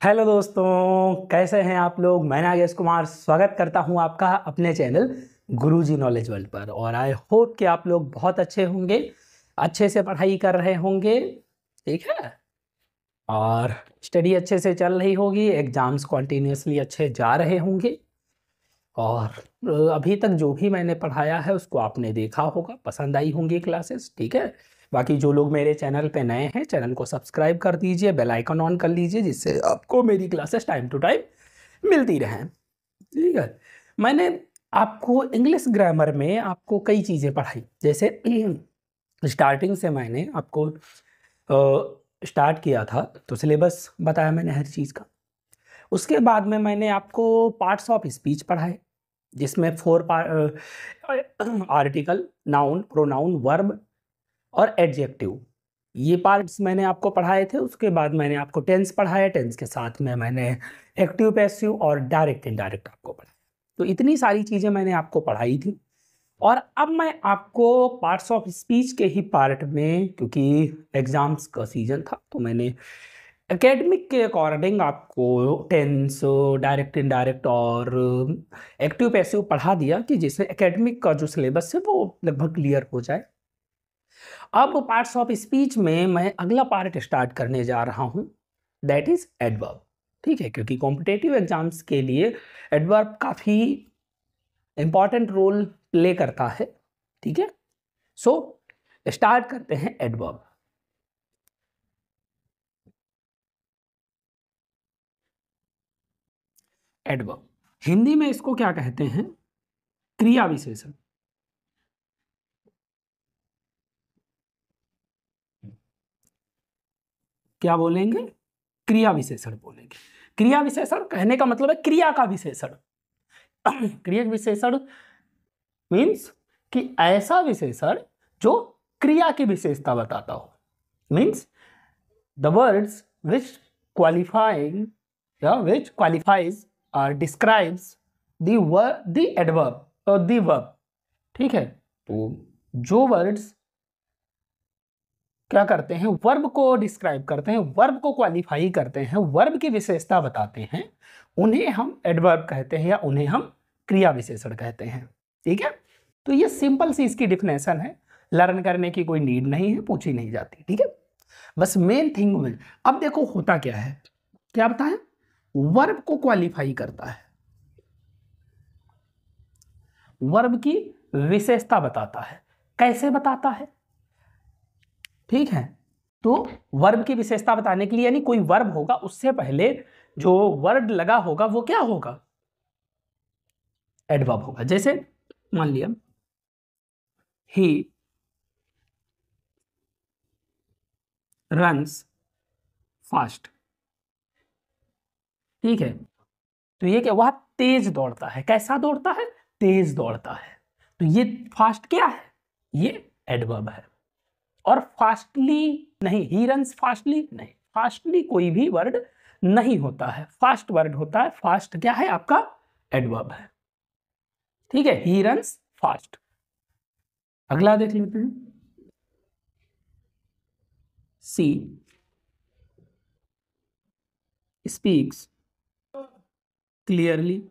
Hello दोस्तों, कैसे हैं आप लोग। मैं नागेश कुमार स्वागत करता हूं आपका अपने चैनल गुरुजी नॉलेज वर्ल्ड पर। और आई होप कि आप लोग बहुत अच्छे होंगे, अच्छे से पढ़ाई कर रहे होंगे, ठीक है। और स्टडी अच्छे से चल रही होगी, एग्जाम्स कॉन्टीन्यूसली अच्छे जा रहे होंगे। और अभी तक जो भी मैंने पढ़ाया है उसको आपने देखा होगा, पसंद आई होंगी क्लासेस, ठीक है। बाकी जो लोग मेरे चैनल पे नए हैं, चैनल को सब्सक्राइब कर दीजिए, बेल आइकन ऑन कर लीजिए, जिससे आपको मेरी क्लासेस टाइम टू टाइम मिलती रहें, ठीक है। मैंने आपको इंग्लिश ग्रामर में आपको कई चीज़ें पढ़ाई। जैसे स्टार्टिंग से मैंने आपको स्टार्ट किया था तो सिलेबस बताया मैंने हर चीज़ का। उसके बाद में मैंने आपको पार्ट्स ऑफ स्पीच पढ़ाए, जिसमें 4 आर्टिकल, नाउन, प्रोनाउन, वर्ब और एडजेक्टिव, ये पार्ट्स मैंने आपको पढ़ाए थे। उसके बाद मैंने आपको टेंस पढ़ाया, टेंस के साथ में मैंने एक्टिव, पैसिव और डायरेक्ट इनडायरेक्ट आपको पढ़ाया। तो इतनी सारी चीज़ें मैंने आपको पढ़ाई थी। और अब मैं आपको पार्ट्स ऑफ स्पीच के ही पार्ट में, क्योंकि एग्जाम्स का सीजन था, तो मैंने एकेडमिक के अकॉर्डिंग आपको टेंस, डायरेक्ट इनडायरेक्ट और एक्टिव पैसिव पढ़ा दिया, कि जिससे एकेडमिक का जो सिलेबस है वो लगभग क्लियर हो जाए। अब पार्ट्स ऑफ स्पीच में मैं अगला पार्ट स्टार्ट करने जा रहा हूं, दैट इज एडवर्ब, ठीक है। क्योंकि कॉम्पिटेटिव एग्जाम्स के लिए एडवर्ब काफ़ी इंपॉर्टेंट रोल प्ले करता है, ठीक है। सो स्टार्ट करते हैं एडवर्ब। एडवर्ब हिंदी में इसको क्या कहते हैं? क्रिया विशेषण। क्या बोलेंगे? क्रिया विशेषण बोलेंगे। क्रिया विशेषण कहने का मतलब है क्रिया का विशेषण। क्रिया विशेषण मीन्स कि ऐसा विशेषण जो क्रिया की विशेषता बताता हो। Means the words which qualifying या विच क्वालिफाइज और डिस्क्राइब्स द एडवर्ब और द वर्ब, ठीक है। तो जो वर्ड्स क्या करते हैं, वर्ब को डिस्क्राइब करते हैं, वर्ब को क्वालिफाई करते हैं, वर्ब की विशेषता बताते हैं, उन्हें हम एडवर्ब कहते हैं या उन्हें हम क्रिया विशेषण कहते हैं, ठीक है। तो ये सिंपल सी इसकी डिफिनेशन है, लर्न करने की कोई नीड नहीं है, पूछी नहीं जाती, ठीक है। बस मेन थिंग में अब देखो होता क्या है, क्या बताएं, वर्ब को क्वालिफाई करता है, वर्ब की विशेषता बताता है। कैसे बताता है? ठीक है। तो वर्ब की विशेषता बताने के लिए, यानी कोई वर्ब होगा, उससे पहले जो वर्ड लगा होगा वो क्या होगा? एडवर्ब होगा। जैसे मान लिया ही रन्स फास्ट, ठीक है। तो ये क्या, वह तेज दौड़ता है। कैसा दौड़ता है? तेज दौड़ता है। तो ये फास्ट क्या है? ये एडवर्ब है। और फास्टली नहीं, ही रन्स फास्टली नहीं, फास्टली कोई भी वर्ड नहीं होता है, फास्ट वर्ड होता है। फास्ट क्या है आपका? एडवर्ब है, ठीक है। He runs fast. अगला देख लेते हैं, सी स्पीक्स क्लियरली,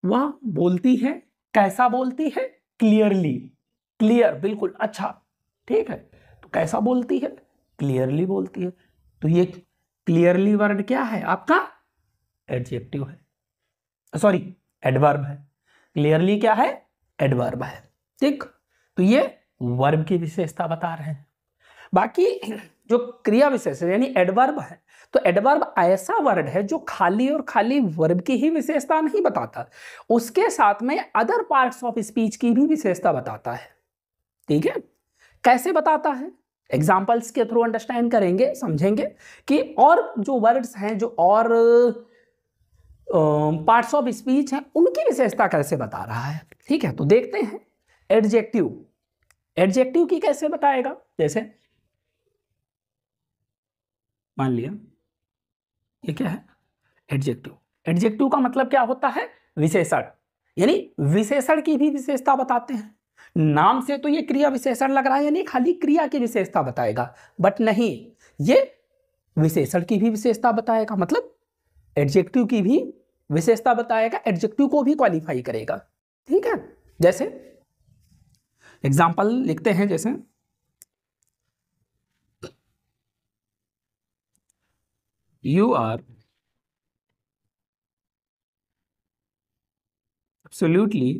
वह बोलती है। कैसा बोलती है? क्लियरली, क्लियर, बिल्कुल अच्छा, ठीक है। तो कैसा बोलती है? क्लियरली बोलती है। तो ये क्लियरली वर्ड क्या है आपका? एडजेक्टिव है, सॉरी एडवर्ब है। क्लियरली क्या है? एडवर्ब है, ठीक। तो ये वर्ब की विशेषता बता रहे हैं। बाकी जो क्रिया विशेषण यानी एडवर्ब है, तो एडवर्ब ऐसा वर्ड है जो खाली और खाली वर्ब की ही विशेषता नहीं बताता, उसके साथ में अदर पार्ट्स ऑफ स्पीच की भी विशेषता बताता है, ठीक है। कैसे बताता है? एग्जाम्पल्स के थ्रू अंडरस्टैंड करेंगे, समझेंगे कि और जो वर्ड्स हैं, जो और पार्ट्स ऑफ स्पीच हैं, उनकी विशेषता कैसे बता रहा है, ठीक है। तो देखते हैं एडजेक्टिव। एडजेक्टिव की कैसे बताएगा? जैसे मान लिया ये क्या है? एडजेक्टिव। एडजेक्टिव का मतलब क्या होता है? विशेषण, यानी विशेषण की भी विशेषता बताते हैं। नाम से तो ये क्रिया विशेषण लग रहा है, यानी खाली क्रिया की विशेषता बताएगा, बट नहीं, ये विशेषण की भी विशेषता बताएगा, मतलब एडजेक्टिव की भी विशेषता बताएगा, एडजेक्टिव को भी क्वालिफाई करेगा। ठीक है, जैसे एग्जाम्पल लिखते हैं, जैसे यू आर एब्सोल्युटली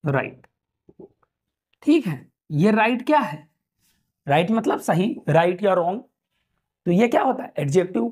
राइट। ठीक है, ये राइट क्या है? राइट मतलब सही, राइट या रॉन्ग। तो ये क्या होता है? एडजेक्टिव।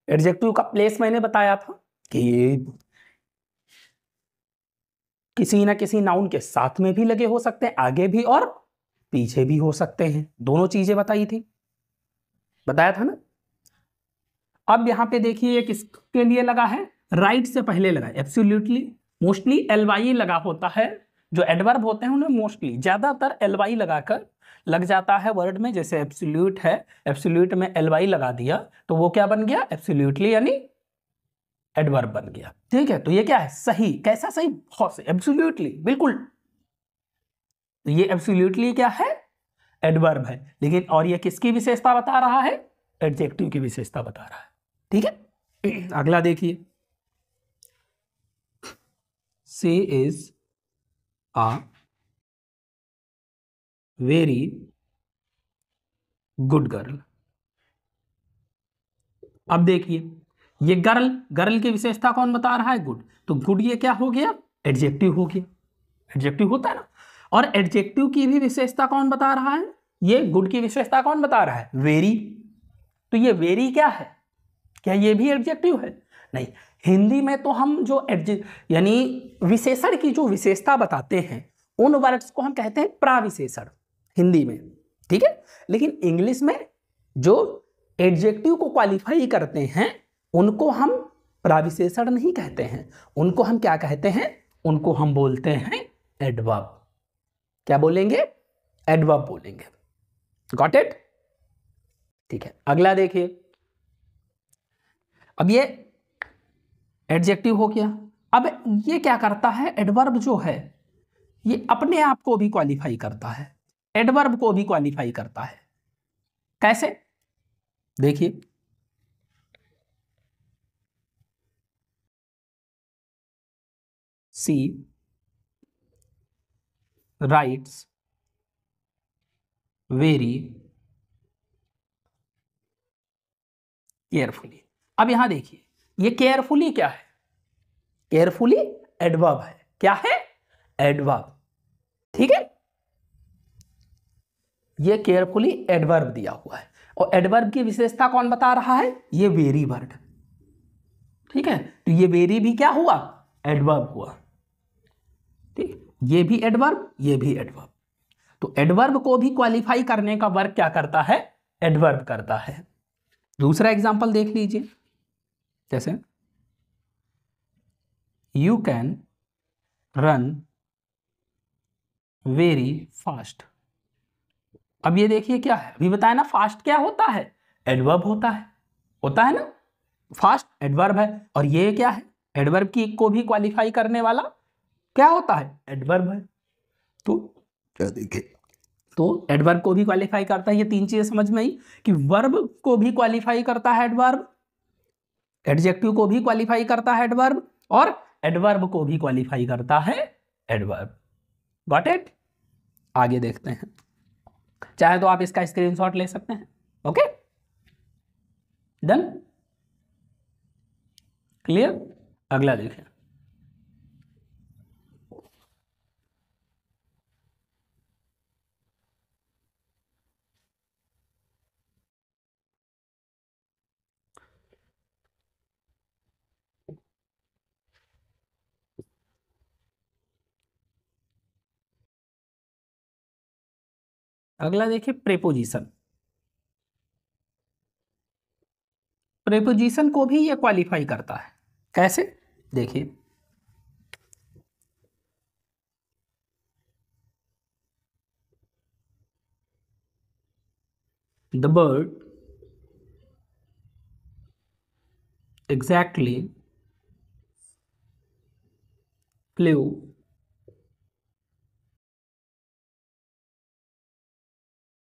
एडजेक्टिव का प्लेस मैंने बताया था कि किसी ना किसी नाउन के साथ में भी लगे हो सकते हैं, आगे भी और पीछे भी हो सकते हैं, दोनों चीजें बताई थी, बताया था ना। अब यहां पे देखिए ये किसके लिए लगा है? राइट से पहले लगा एब्सोल्युटली। मोस्टली एलवाई लगा होता है, जो एडवर्ब होते हैं उन्हें मोस्टली ज्यादातर एलवाई लगाकर लग जाता है वर्ड में। जैसे एब्सोल्यूट है, एब्सोल्यूट में एलवाई लगा दिया तो वो क्या बन गया? एब्सोल्युटली, यानी एडवर्ब बन गया। ठीक है, तो ये क्या है? सही। कैसा सही? बहुत सही, एब्सोल्युटली, बिल्कुल। तो ये एब्सोल्युटली क्या है? एडवर्ब है। लेकिन और ये किसकी विशेषता बता रहा है? एडजेक्टिव की विशेषता बता रहा है। ठीक है, अगला देखिए, she is a very good girl. अब देखिए, ये गर्ल, गर्ल की विशेषता कौन बता रहा है? गुड। तो गुड ये क्या हो गया? एडजेक्टिव हो गया। एडजेक्टिव होता है ना। और एडजेक्टिव की भी विशेषता कौन बता रहा है? ये गुड की विशेषता कौन बता रहा है? वेरी। तो ये वेरी क्या है? क्या ये भी एडजेक्टिव है? नहीं। हिंदी में तो हम जो यानी विशेषण की जो विशेषता बताते हैं उन वर्ड्स को हम कहते हैं प्राविशेषण, हिंदी में। ठीक है, लेकिन इंग्लिश में जो एडजेक्टिव को क्वालिफाई करते हैं उनको हम प्राविशेषण नहीं कहते हैं, उनको हम क्या कहते हैं? उनको हम बोलते हैं एडवर्ब। क्या बोलेंगे? एडवर्ब बोलेंगे। Got it? ठीक है, अगला देखिए। अब ये एडजेक्टिव हो गया। अब ये क्या करता है? एडवर्ब जो है ये अपने आप को भी क्वालिफाई करता है, एडवर्ब को भी क्वालिफाई करता है। कैसे? देखिए, सी राइट्स वेरी केयरफुली। अब यहां देखिए, ये केयरफुली क्या है? केयरफुली एडवर्ब है। क्या है? एडवर्ब। ठीक है, ये केयरफुली एडवर्ब दिया हुआ है। और एडवर्ब की विशेषता कौन बता रहा है? ये वेरी वर्ड। ठीक है, तो ये वेरी भी क्या हुआ? एडवर्ब हुआ। ठीक, ये भी एडवर्ब, ये भी एडवर्ब। तो एडवर्ब को भी क्वालिफाई करने का वर्क क्या करता है? एडवर्ब करता है। दूसरा एग्जांपल देख लीजिए, जैसे you can run very fast. अब ये देखिए क्या है, अभी बताया ना, फास्ट क्या होता है? एडवर्ब होता है ना। फास्ट एडवर्ब है, और ये क्या है? एडवर्ब की को भी क्वालिफाई करने वाला क्या होता है? एडवर्ब है। तो क्या देखिए, तो एडवर्ब को भी क्वालिफाई करता है। ये तीन चीजें समझ में आई कि वर्ब को भी क्वालिफाई करता है एडवर्ब, एडजेक्टिव को भी क्वालिफाई करता है एडवर्ब, और एडवर्ब को भी क्वालिफाई करता है एडवर्ब। Got it? आगे देखते हैं, चाहे तो आप इसका स्क्रीनशॉट ले सकते हैं। Okay, done, clear? अगला देखें, अगला देखिए प्रेपोजिशन। प्रेपोजिशन को भी ये क्वालिफाई करता है। कैसे? देखिए, the bird exactly flew,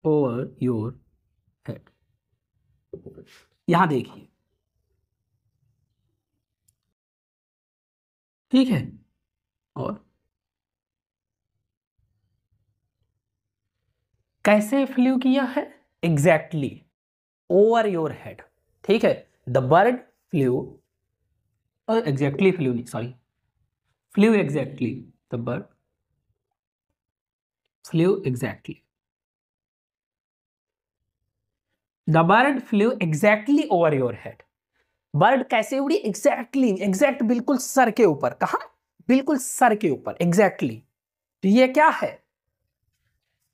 over your head. यहां देखिए, ठीक है, और कैसे फ्लू किया है? एग्जैक्टली ओवर योर हेड, ठीक है। The bird flew, exactly flew नहीं, sorry, flew exactly, the bird flew exactly, the bird flew exactly over your head. Bird कैसे उड़ी? एग्जैक्टली, एग्जैक्ट, बिल्कुल सर के ऊपर। कहा? बिल्कुल सर के ऊपर, एग्जैक्टली। तो ये क्या है?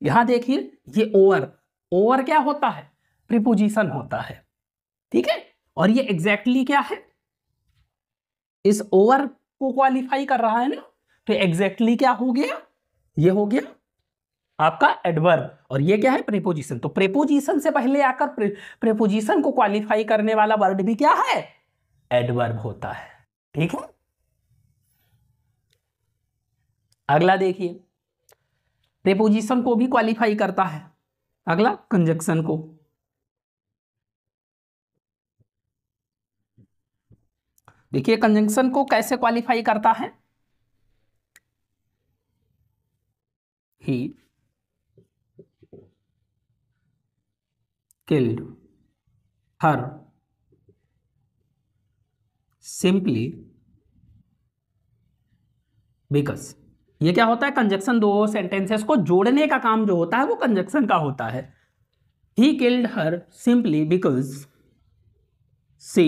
यहां देखिए, ये ओवर, ओवर क्या होता है? प्रीपोजिशन होता है, ठीक है। और ये एग्जैक्टली क्या है? इस ओवर को क्वालिफाई कर रहा है ना, तो एग्जैक्टली क्या हो गया? ये हो गया आपका एडवर्ब, और ये क्या है? प्रीपोजिशन। तो प्रीपोजिशन से पहले आकर प्रीपोजिशन को क्वालिफाई करने वाला वर्ड भी क्या है? एडवर्ब होता है, ठीक है। अगला देखिए, प्रीपोजिशन को भी क्वालिफाई करता है। अगला कंजक्शन को, देखिए कंजंक्शन को कैसे क्वालिफाई करता है। He killed her simply because. ये क्या होता है? कंजक्शन, दो सेंटेंसेस को जोड़ने का काम जो होता है वो कंजक्शन का होता है। He killed her simply because she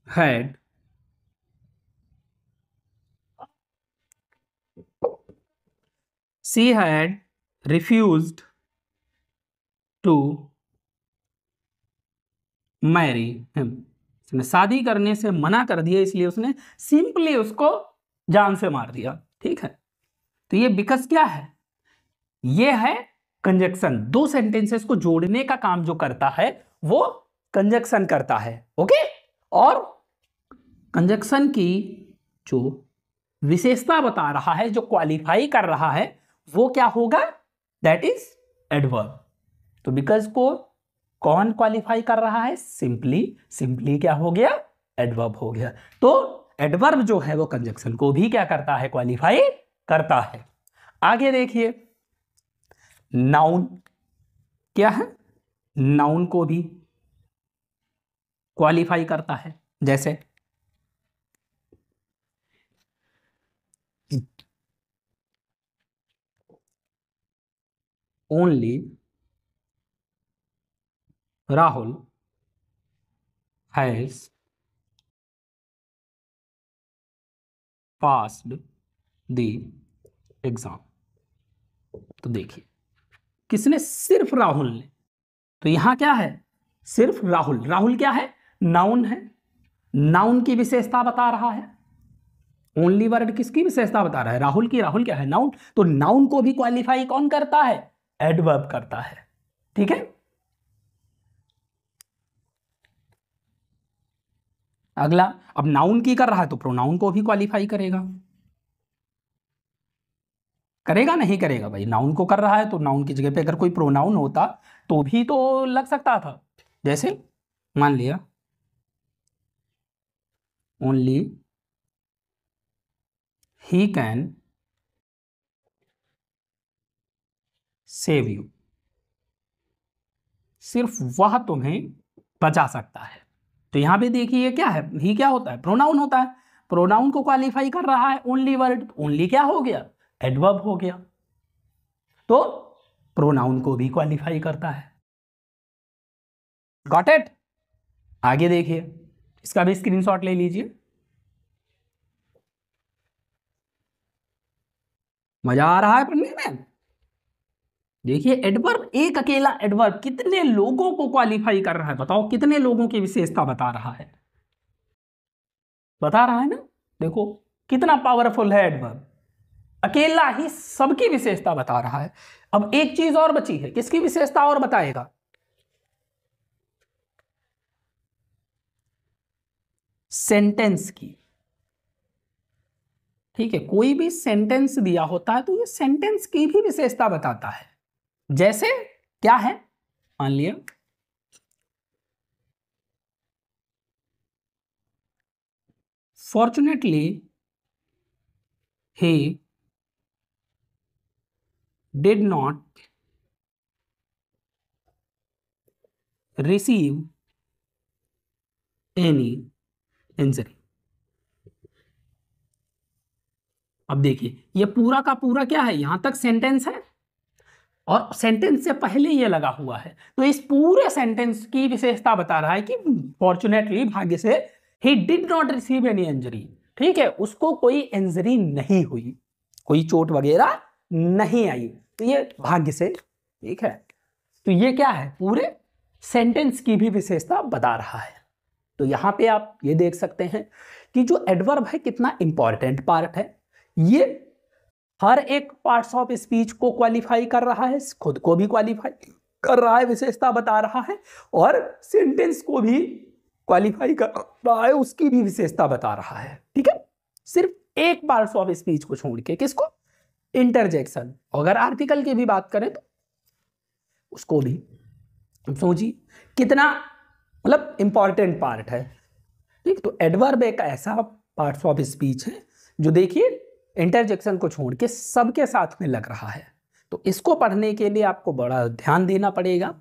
had refused to marry him। उसने शादी करने से मना कर दिया, इसलिए उसने सिंपली उसको जान से मार दिया, ठीक है। तो ये बिकॉज क्या है? ये है कंजक्शन, दो सेंटेंसेस को जोड़ने का काम जो करता है वो कंजक्शन करता है, ओके। और कंजक्शन की जो विशेषता बता रहा है, जो क्वालिफाई कर रहा है, वो क्या होगा? That is adverb. तो बिकॉज को कौन क्वालिफाई कर रहा है? सिंपली। सिंपली क्या हो गया? एडवर्ब हो गया। तो एडवर्ब जो है वो कंजक्शन को भी क्या करता है? क्वालिफाई करता है। आगे देखिए, नाउन क्या है? नाउन को भी क्वालिफाई करता है, जैसे only Rahul has passed the exam. तो देखिए, किसने? सिर्फ राहुल ने। तो यहां क्या है? सिर्फ राहुल। राहुल क्या है? नाउन है, नाउन की विशेषता बता रहा है। ओनली वर्ड किसकी विशेषता बता रहा है? राहुल की। राहुल क्या है? नाउन। तो नाउन को भी क्वालिफाई कौन करता है? एडवर्ब करता है, ठीक है। अगला, अब नाउन की कर रहा है तो प्रोनाउन को भी क्वालिफाई करेगा। करेगा नहीं करेगा भाई? नाउन को कर रहा है तो नाउन की जगह पे अगर कोई प्रोनाउन होता तो भी तो लग सकता था। जैसे मान लिया only he can save you, सिर्फ वह तुम्हें बचा सकता है। तो यहां पे देखिए क्या है? ही क्या होता है? प्रोनाउन होता है। प्रोनाउन को क्वालिफाई कर रहा है ओनली वर्ड। ओनली क्या हो गया? एडवर्ब हो गया। तो प्रोनाउन को भी क्वालिफाई करता है। Got it? आगे देखिए, इसका भी स्क्रीनशॉट ले लीजिए। मजा आ रहा है पढ़ने में? देखिए, एडवर्ब, एक अकेला एडवर्ब कितने लोगों को क्वालिफाई कर रहा है? बताओ, कितने लोगों की विशेषता बता रहा है? बता रहा है ना? देखो कितना पावरफुल है एडवर्ब, अकेला ही सबकी विशेषता बता रहा है। अब एक चीज और बची है, किसकी विशेषता और बताएगा? सेंटेंस की, ठीक है। कोई भी सेंटेंस दिया होता है तो ये सेंटेंस की भी विशेषता बताता है। जैसे क्या है, मान लिया fortunately he did not receive any injury। अब देखिए ये पूरा का पूरा क्या है, यहां तक सेंटेंस है और सेंटेंस से पहले ये लगा हुआ है, तो इस पूरे सेंटेंस की विशेषता बता रहा है कि फॉर्चुनेटली, भाग्य से, he did not receive any injury. ठीक है, उसको कोई इंजरी नहीं हुई, कोई चोट वगैरह नहीं आई, तो ये भाग्य से। ठीक है, तो ये क्या है, पूरे सेंटेंस की भी विशेषता बता रहा है। तो यहां पे आप ये देख सकते हैं कि जो एडवर्ब है कितना इंपॉर्टेंट पार्ट है, ये हर एक पार्ट्स ऑफ स्पीच को क्वालिफाई कर रहा है, खुद को भी क्वालिफाई कर रहा है, विशेषता बता रहा है, और सेंटेंस को भी क्वालिफाई कर रहा है, उसकी भी विशेषता बता रहा है। ठीक है, सिर्फ एक पार्ट्स ऑफ स्पीच को छोड़ के, किसको, इंटरजेक्शन। अगर आर्टिकल की भी बात करें तो उसको भी सोचिए कितना मतलब इंपॉर्टेंट पार्ट है। ठीक, तो एडवर्ब एक ऐसा पार्ट्स ऑफ स्पीच है जो देखिए इंटरजेक्शन को छोड़ के सबके साथ में लग रहा है। तो इसको पढ़ने के लिए आपको बड़ा ध्यान देना पड़ेगा।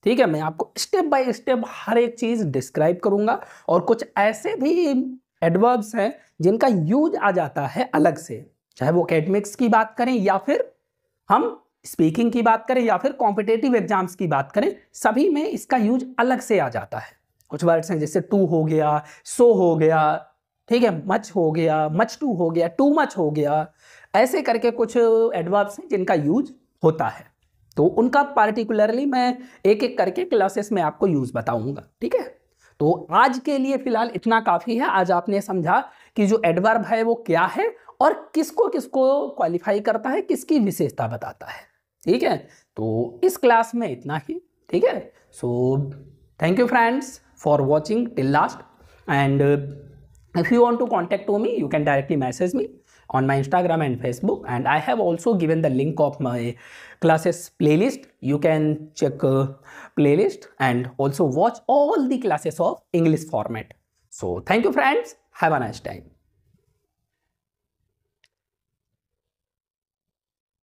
ठीक है, मैं आपको स्टेप बाय स्टेप हर एक चीज डिस्क्राइब करूंगा, और कुछ ऐसे भी एडवर्ब्स हैं जिनका यूज आ जाता है अलग से, चाहे वो एकेडमिक्स की बात करें या फिर हम स्पीकिंग की बात करें या फिर कॉम्पिटेटिव एग्जाम्स की बात करें, सभी में इसका यूज अलग से आ जाता है। कुछ वर्ड्स हैं जैसे टू हो गया, सो हो गया, ठीक है, मच हो गया, मच टू हो गया, टू मच हो गया, ऐसे करके कुछ एडवर्ब्स हैं जिनका यूज होता है। तो उनका पार्टिकुलरली मैं एक एक करके क्लासेस में आपको यूज बताऊंगा। ठीक है, तो आज के लिए फिलहाल इतना काफी है। आज आपने समझा कि जो एडवर्ब है वो क्या है और किसको किसको क्वालिफाई करता है, किसकी विशेषता बताता है। ठीक है, तो इस क्लास में इतना ही। ठीक है, so thank you friends for watching till last, and if you want to contact to me, you can directly message me on my Instagram and Facebook, and I have also given the link of my classes playlist. You can check playlist and also watch all the classes of English format. So thank you friends, have a nice time.